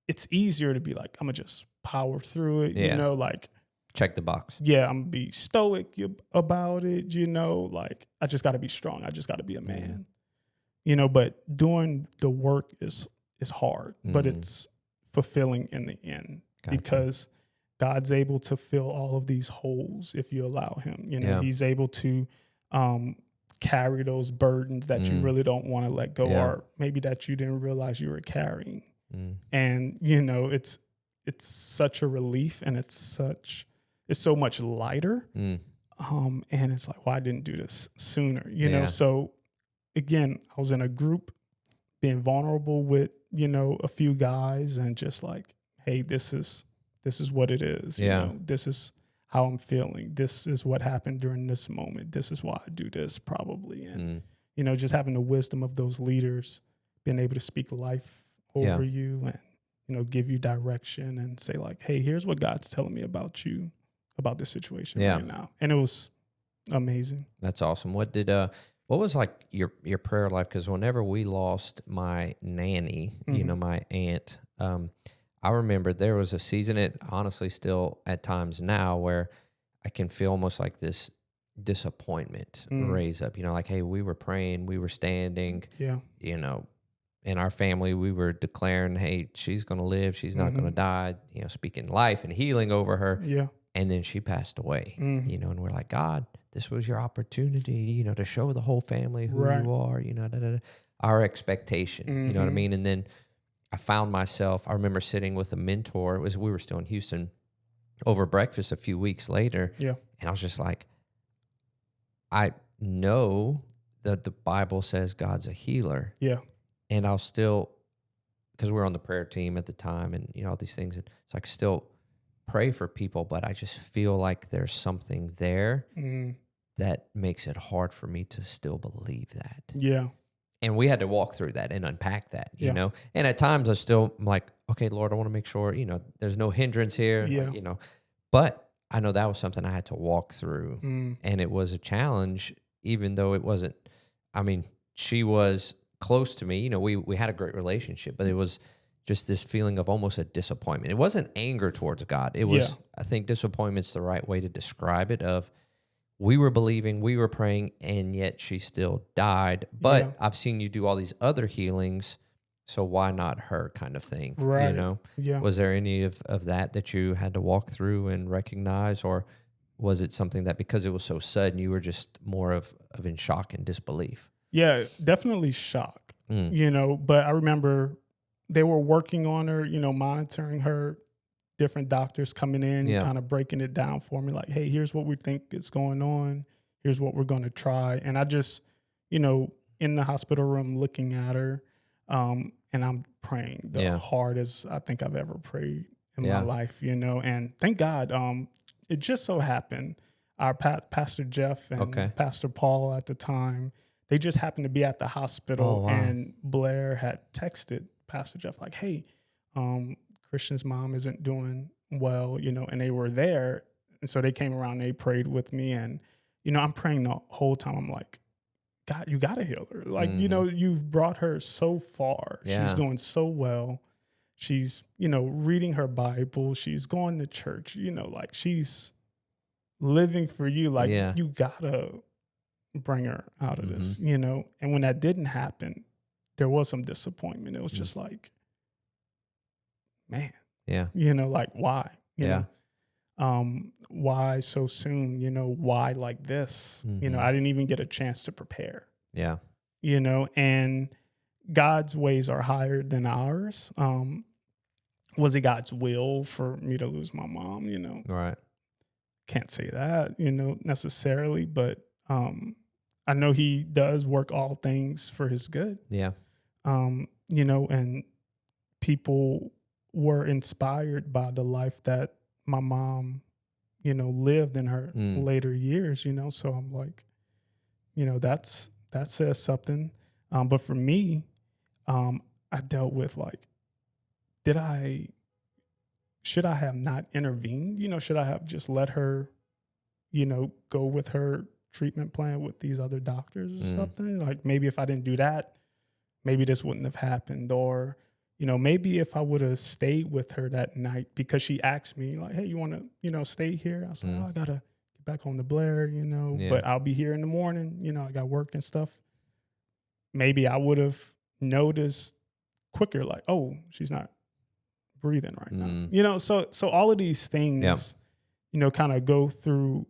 it's easier to be like, I'm gonna just power through it, like check the box. Yeah, I'm gonna be stoic about it, like I just gotta be strong. I just gotta be a man, but doing the work is hard, but it's fulfilling in the end. Gotcha. Because God's able to fill all of these holes if you allow him. He's able to carry those burdens that you really don't want to let go, or maybe that you didn't realize you were carrying. And it's such a relief, and it's so much lighter. And it's like, well, I didn't do this sooner, know. So again, I was in a group being vulnerable with a few guys, and just like, hey, this is what it is. This is how I'm feeling. This is what happened during this moment. This is why I do this probably. And, just having the wisdom of those leaders, being able to speak life over you and, give you direction and say like, hey, here's what God's telling me about you, about this situation right now. And it was amazing. That's awesome. What was like your prayer life? Because whenever we lost my nanny, my aunt, I remember there was a season, it honestly still at times now, where I can feel almost like this disappointment raise up, like, hey, we were praying, we were standing, in our family, we were declaring, hey, she's going to live, she's not going to die, speaking life and healing over her. Yeah. And then she passed away, and we're like, God, this was your opportunity, to show the whole family who you are, our expectation, you know what I mean? And then I found myself, I remember sitting with a mentor, we were still in Houston, over breakfast a few weeks later. Yeah. And I was just like, I know that the Bible says God's a healer. Yeah. And I'll still, because we were on the prayer team at the time and, all these things, and so I could still pray for people, but I just feel like there's something there that makes it hard for me to still believe that. Yeah. And we had to walk through that and unpack that, you know? And at times I'm like, okay, Lord, I want to make sure, there's no hindrance here, but I know that was something I had to walk through, and it was a challenge, even though it wasn't. I mean, she was close to me. You know, we had a great relationship, but it was just this feeling of almost a disappointment. It wasn't anger towards God. It was, I think, disappointment's the right way to describe it. Of we were believing, we were praying, and yet she still died. But I've seen you do all these other healings, so why not her, kind of thing? Right. You know? Yeah. Was there any of that you had to walk through and recognize, or was it something that because it was so sudden, you were just more of in shock and disbelief? Yeah, definitely shock, you know, but I remember they were working on her, you know, monitoring her, different doctors coming in, kind of breaking it down for me, like, hey, here's what we think is going on. Here's what we're going to try. And I just, you know, in the hospital room looking at her, and I'm praying the hardest I think I've ever prayed in my life, you know, and thank God, it just so happened, our Pastor Jeff and Pastor Paul at the time, they just happened to be at the hospital, and Blair had texted Pastor Jeff like, hey, Christian's mom isn't doing well, you know, and they were there. And so they came around, they prayed with me, and, you know, I'm praying the whole time. I'm like, God, you got to heal her. Like, you know, you've brought her so far. Yeah. She's doing so well. She's, you know, reading her Bible. She's going to church, you know, like she's living for you. Like you got to bring her out of this, you know? And when that didn't happen, there was some disappointment. It was just like, man, you know, like why, you know, why so soon, you know, why like this, you know, I didn't even get a chance to prepare, you know, and God's ways are higher than ours. Was it God's will for me to lose my mom? You know, can't say that, you know, necessarily, but, I know he does work all things for his good. You know, and people were inspired by the life that my mom, you know, lived in her later years, you know? So I'm like, you know, that says something. But for me, I dealt with like, should I have not intervened? You know, should I have just let her, you know, go with her treatment plan with these other doctors or something? Like maybe if I didn't do that, maybe this wouldn't have happened. Or, you know, maybe if I would have stayed with her that night, because she asked me like, hey, you want to, you know, stay here? I was like, oh, I got to get back home to Blair, you know, but I'll be here in the morning. You know, I got work and stuff. Maybe I would have noticed quicker, like, oh, she's not breathing right now. You know, so all of these things, you know, kind of go through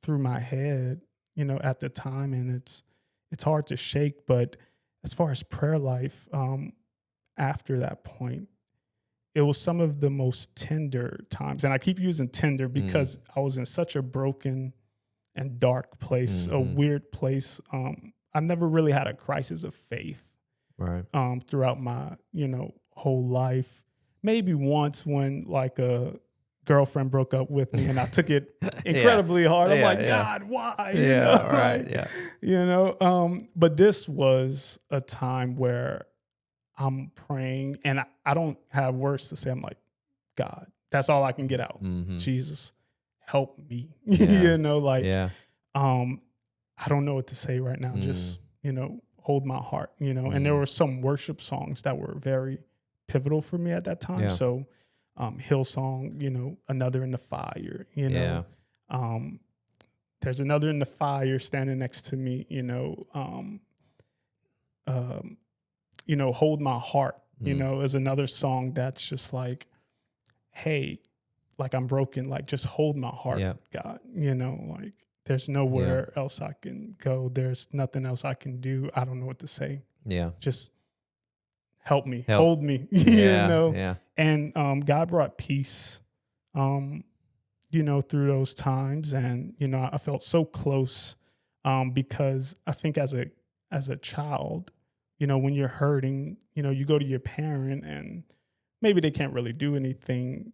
my head, you know, at the time, and it's hard to shake. But as far as prayer life, after that point, it was some of the most tender times. And I keep using tender because I was in such a broken and dark place, a weird place. I never really had a crisis of faith throughout my, you know, whole life. Maybe once when like a girlfriend broke up with me and I took it incredibly hard. I'm like, God, why? You know? You know, but this was a time where I'm praying and I don't have words to say. I'm like, God, that's all I can get out. Jesus, help me. You know, like, I don't know what to say right now. Just, you know, hold my heart, you know. And there were some worship songs that were very pivotal for me at that time. So Hillsong, you know, Another in the Fire, you know. There's Another in the Fire standing next to me, you know. You know, Hold My Heart, you know, is another song that's just like, hey, like I'm broken, like just hold my heart, God, you know, like there's nowhere else I can go. There's nothing else I can do. I don't know what to say. Just help me, hold me, you know? And God brought peace, you know, through those times. And, you know, I felt so close because I think as a child, you know, when you're hurting, you know, you go to your parent and maybe they can't really do anything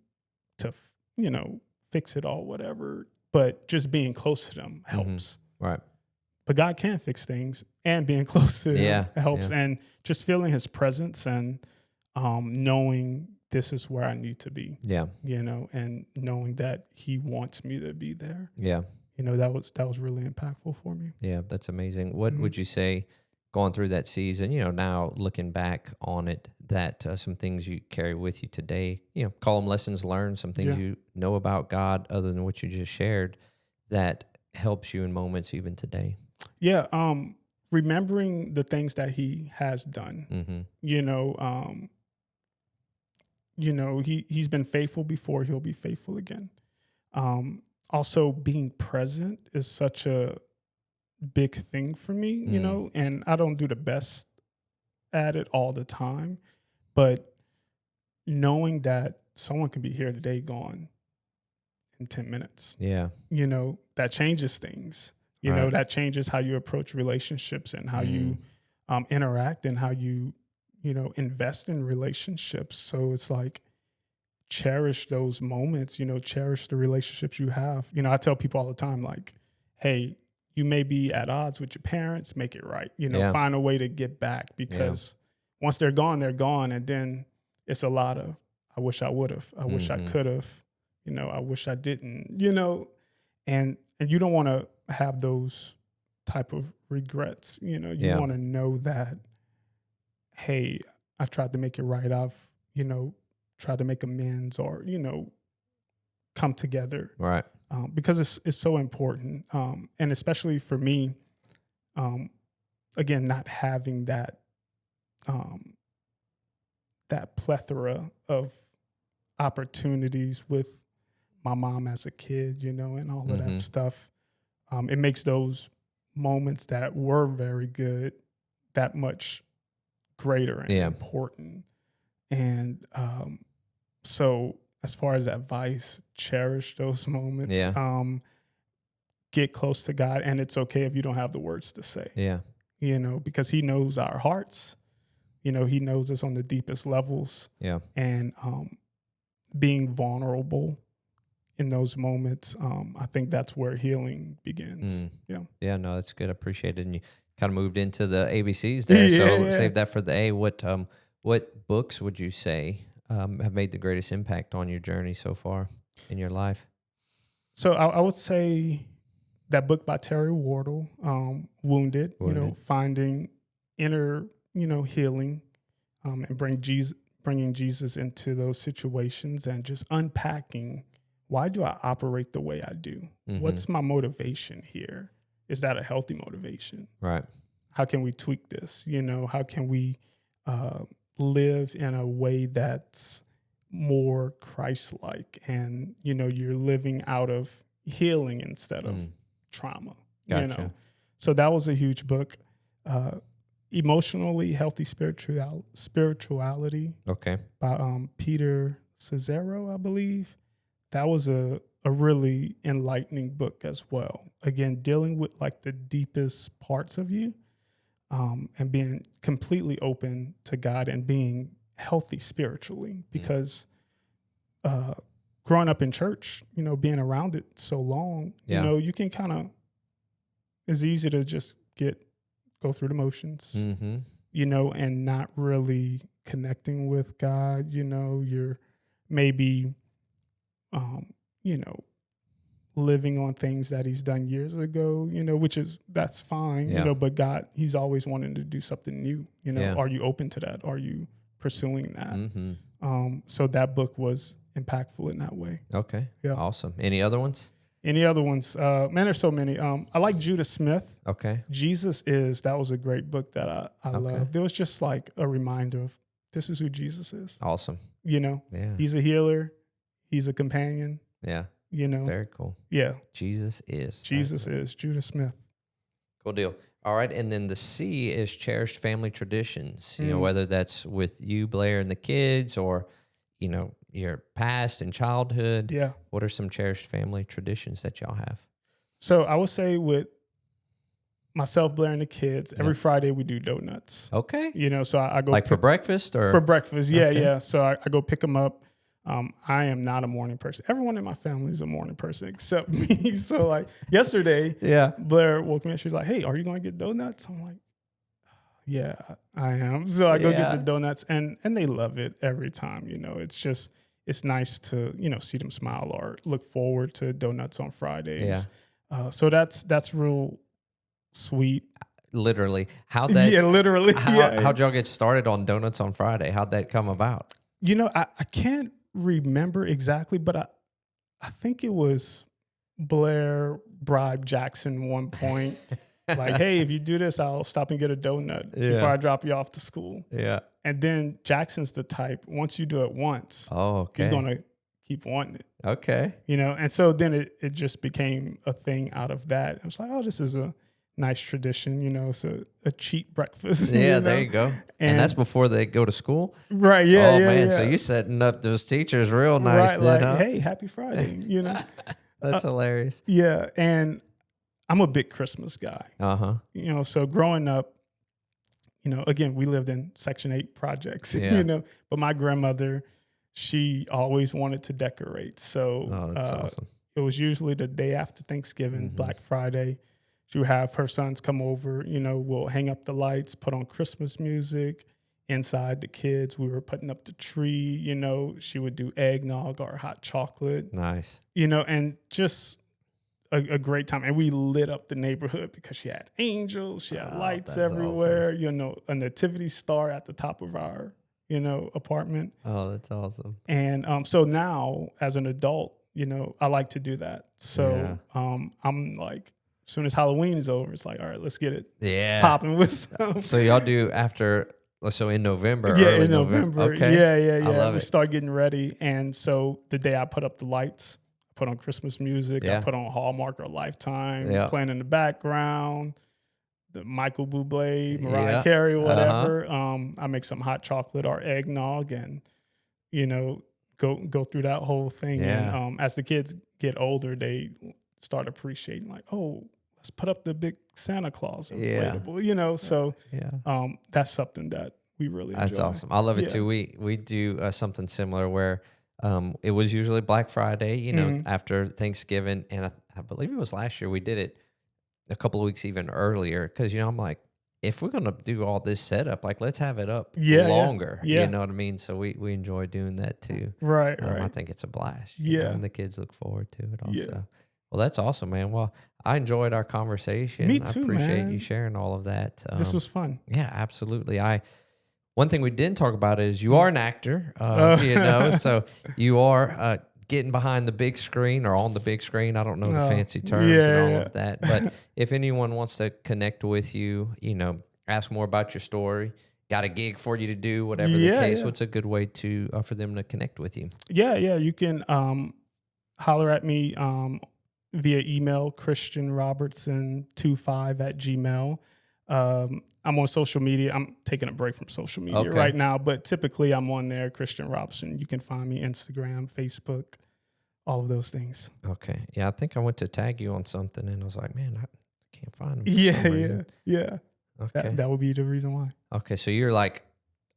to, you know, fix it all, whatever. But just being close to them helps. But God can fix things, and being close to him helps. And just feeling his presence and knowing this is where I need to be. Yeah. And knowing that he wants me to be there. Yeah. That was really impactful for me. Yeah, that's amazing. What would you say going through that season, now looking back on it, that some things you carry with you today, call them lessons learned, some things you know about God other than what you just shared that helps you in moments even today? Yeah. Remembering the things that he has done, he's been faithful before, he'll be faithful again. Also being present is such a big thing for me, and I don't do the best at it all the time, but knowing that someone can be here today, gone in 10 minutes, that changes things, that changes how you approach relationships and how you interact and how you, invest in relationships. So it's like, cherish those moments, cherish the relationships you have. I tell people all the time, like, hey, you may be at odds with your parents, make it right, find a way to get back, because once they're gone, and then it's a lot of, I wish I would have, I wish I could have, I wish I didn't, and you don't want to have those type of regrets. You want to know that, hey, I tried to make it right. I've, tried to make amends or, come together. Right. Because it's so important. And especially for me, again, not having that, that plethora of opportunities with my mom as a kid, and all of that stuff. It makes those moments that were very good that much greater and important. And so as far as advice, cherish those moments. Get close to God, and it's okay if you don't have the words to say. Because he knows our hearts. He knows us on the deepest levels. And being vulnerable in those moments, I think that's where healing begins. Yeah, no, that's good. I appreciate it. And you kind of moved into the ABCs there, save that for the A. What books would you say have made the greatest impact on your journey so far in your life? So I would say that book by Terry Wardle, Wounded. Finding inner, healing, and bringing Jesus into those situations and just unpacking, why do I operate the way I do? What's my motivation here? Is that a healthy motivation? Right. How can we tweak this? How can we live in a way that's more Christ-like, and you're living out of healing instead of trauma. Gotcha. So that was a huge book. Emotionally Healthy Spirituality. Okay. By Peter Cesaro, I believe. That was a really enlightening book as well. Again, dealing with like the deepest parts of you. And being completely open to God and being healthy spiritually, because growing up in church, being around it so long, you can kind of, it's easy to just go through the motions, and not really connecting with God. You're maybe, living on things that he's done years ago, that's fine, but God, he's always wanting to do something new, Are you open to that? Are you pursuing that? So that book was impactful in that way. Okay. Yeah. Awesome. Any other ones? Man, there's so many. I like Judah Smith. Okay. That was a great book that I loved. There was just like a reminder of, this is who Jesus is. Awesome. He's a healer. He's a companion. Yeah. Very cool. Yeah. Jesus is. Judah Smith. Cool deal. All right. And then the C is cherished family traditions, whether that's with you, Blair, and the kids, or, your past and childhood. Yeah. What are some cherished family traditions that y'all have? So I would say with myself, Blair, and the kids, every Friday we do donuts. Okay. So I go. Like for breakfast or? For breakfast. Yeah. Okay. Yeah. So I go pick them up. I am not a morning person. Everyone in my family is a morning person except me. So like yesterday, Blair woke me up. She's like, "Hey, are you going to get donuts?" I'm like, Yeah, I am. So I go get the Yeah. donuts, and they love it every time. It's nice to see them smile or look forward to donuts on Yeah. Fridays. So that's real sweet. Literally. Yeah, literally. Yeah. How'd y'all get started on Donuts on Friday? How'd that come about? I can't remember exactly, but I think it was Blair bribed Jackson one point. Like, hey, if you do this, I'll stop and get a donut before I drop you off to school. Yeah. And then Jackson's the type, once you do it once, Oh, okay. he's going to keep wanting it, Okay. And so then it just became a thing out of that. I was like, oh, this is a nice tradition, it's a cheap breakfast. Yeah, there you go. And that's before they go to school? Right, yeah, Oh, yeah, man, yeah. so you setting up those teachers real nice right, then, like, huh? hey, happy Friday, That's hilarious. Yeah, and I'm a big Christmas guy. Uh-huh. So growing up, again, we lived in Section 8 projects, Yeah. But my grandmother, she always wanted to decorate. So Oh, that's awesome. it was usually the day after Thanksgiving, Black Friday. She would have her sons come over, we'll hang up the lights, put on Christmas music. Inside, the kids, we were putting up the tree, she would do eggnog or hot chocolate, Nice. and just a great time. And we lit up the neighborhood because she had angels, she had lights that's everywhere, a nativity star at the top of our, apartment. Oh, that's awesome. And so now as an adult, I like to do that. So I'm like, as soon as Halloween is over, it's like, all right, let's get it popping with some. So y'all do after, so in November? Yeah, early in November. Okay. Yeah. I love We it. start getting ready. And so the day I put up the lights, I put on Christmas music, Yeah. I put on Hallmark or Lifetime, Yeah. playing in the background, the Michael Bublé, Mariah Yeah. Carey, whatever. I make some hot chocolate or eggnog and, go through that whole thing. Yeah. And as the kids get older, they start appreciating like, oh, let's put up the big Santa Claus inflatable, so Yeah. that's something that we really enjoy. That's awesome. I love it too. We do something similar where it was usually Black Friday, after Thanksgiving. And I believe it was last year we did it a couple of weeks even earlier because, I'm like, if we're going to do all this setup, like let's have it up longer. Yeah. You know what I mean? So we enjoy doing that too. Right. I think it's a blast. And the kids look forward to it also. Yeah. Well, that's awesome, man. Well, I enjoyed our conversation. Me too, I appreciate man. you sharing all of that. This was fun. Yeah, absolutely. One thing we didn't talk about is you are an actor, so you are getting behind the big screen or on the big screen. I don't know the fancy terms and all of that. But if anyone wants to connect with you, ask more about your story, got a gig for you to do, whatever the case, what's a good way to for them to connect with you? Yeah. You can holler at me via email, christianrobertson25@gmail.com. I'm on social media. I'm taking a break from social media right now, but typically I'm on there, Christian Robertson. You can find me Instagram, Facebook, all of those things. Okay. Yeah, I think I went to tag you on something and I was like, man, I can't find him. Yeah. Okay. That would be the reason why. Okay, so you're like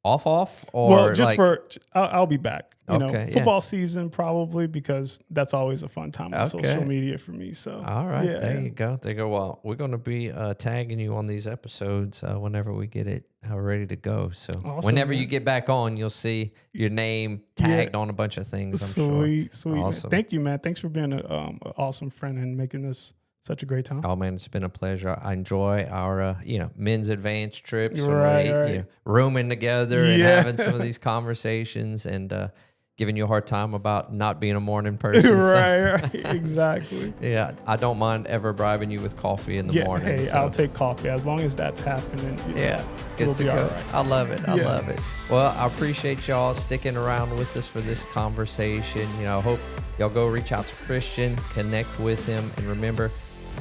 off, or just like, I'll be back. Football yeah. season probably because that's always a fun time on social media for me. So all right, there you go. Well, we're going to be tagging you on these episodes whenever we get it ready to go. So whenever you get back on, you'll see your name tagged on a bunch of things. I'm sure. Sweet. Awesome. Thank you, man. Thanks for being an awesome friend and making this such a great time. Oh man, it's been a pleasure. I enjoy our men's advanced trips, right. rooming together and having some of these conversations and giving you a hard time about not being a morning person. right, exactly. Yeah, I don't mind ever bribing you with coffee in the morning. Hey, so. I'll take coffee as long as that's happening. Good we'll to be go. all right. I love it. I love it. Well, I appreciate y'all sticking around with us for this conversation. I hope y'all go reach out to Christian, connect with him, and remember,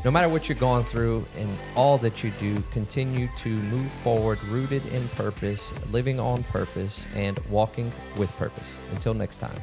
no matter what you're going through and all that you do, continue to move forward, rooted in purpose, living on purpose, and walking with purpose. Until next time.